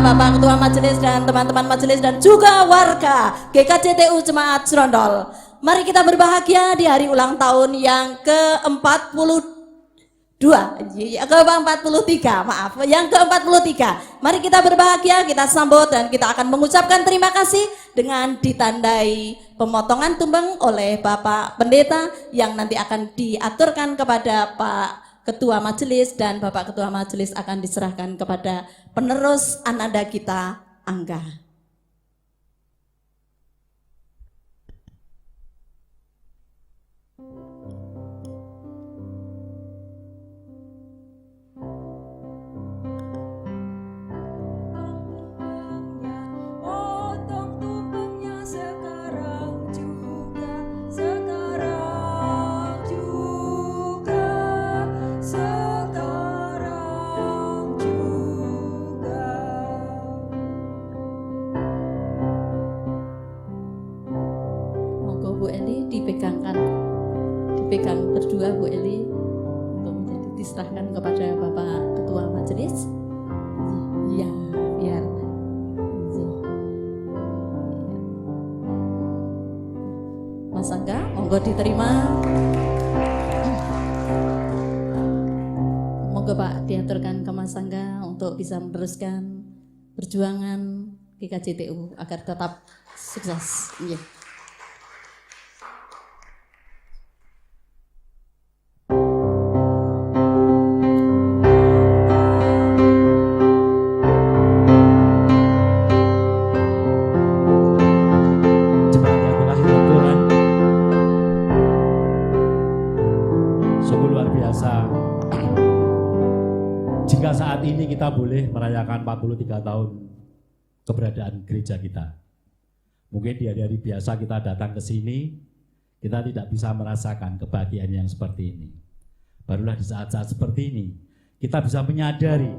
Bapak Ketua Majelis dan teman-teman majelis dan juga warga GKJTU Jemaat Serondol. Mari kita berbahagia di hari ulang tahun yang ke-43, yang ke-43. Mari kita berbahagia, kita sambut dan kita akan mengucapkan terima kasih dengan ditandai pemotongan tumbang oleh Bapak Pendeta yang nanti akan diaturkan kepada Pak Ketua Majelis, dan Bapak Ketua Majelis akan diserahkan kepada penerus ananda kita, Angga. Sekarang juga diserahkan kepada Bapak Ketua Majelis. Ya, biar. Mas Angga, monggo diterima. Monggo Pak diaturkan ke Mas Angga untuk bisa meneruskan perjuangan GKJTU agar tetap sukses. Iya. Jika saat ini kita boleh merayakan 43 tahun keberadaan gereja kita. Mungkin di hari-hari biasa kita datang ke sini, kita tidak bisa merasakan kebahagiaan yang seperti ini. Barulah di saat-saat seperti ini, kita bisa menyadari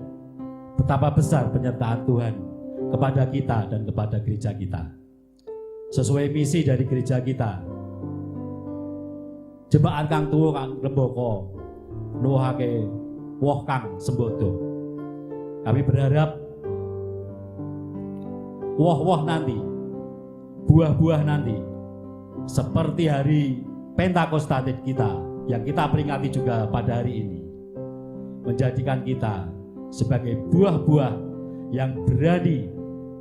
betapa besar penyertaan Tuhan kepada kita dan kepada gereja kita. Sesuai misi dari gereja kita, jemaat Kang Tuwo Kang Remboko nuwuhake woh kang sembodo. Kami berharap woh-woh nanti, buah-buah nanti, seperti hari Pentakosta kita yang kita peringati juga pada hari ini, menjadikan kita sebagai buah-buah yang berani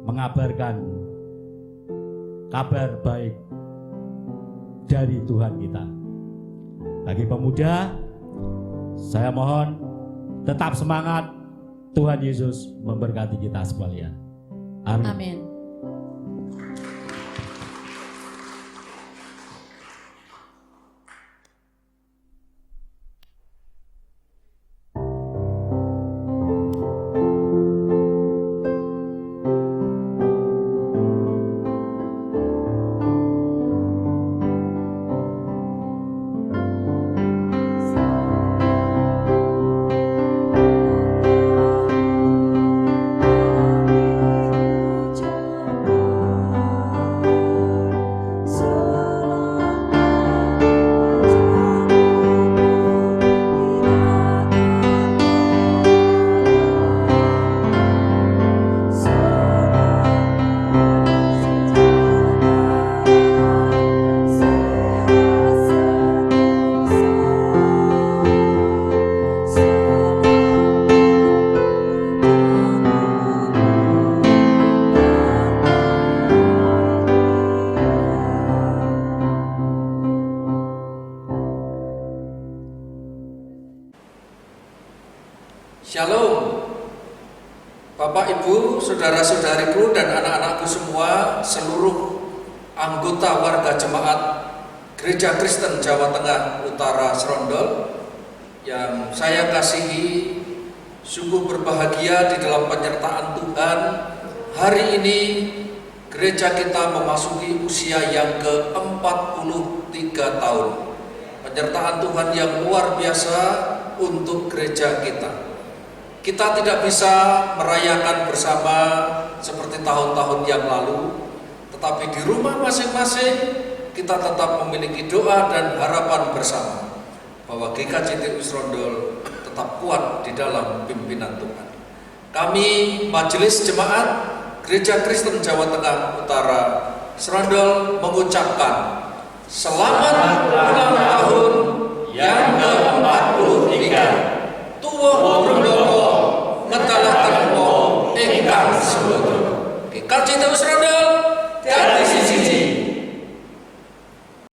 mengabarkan kabar baik dari Tuhan kita. Bagi pemuda, saya mohon tetap semangat. Tuhan Yesus memberkati kita sekalian. Amin. Amin. Shalom, Bapak, Ibu, saudara-saudariku dan anak-anakku semua, seluruh anggota warga jemaat Gereja Kristen Jawa Tengah Utara Serondol yang saya kasihi. Sungguh berbahagia di dalam penyertaan Tuhan. Hari ini gereja kita memasuki usia yang ke-43 tahun. Penyertaan Tuhan yang luar biasa untuk gereja kita. Kita tidak bisa merayakan bersama seperti tahun-tahun yang lalu, tetapi di rumah masing-masing kita tetap memiliki doa dan harapan bersama bahwa GKJTU Serondol tetap kuat di dalam pimpinan Tuhan. Kami Majelis Jemaat Gereja Kristen Jawa Tengah Utara Serondol mengucapkan selamat ulang tahun yang ke-43. Tuwuh Brondolo ngetalah tempo ingkang sembodo. GKJTU Serondol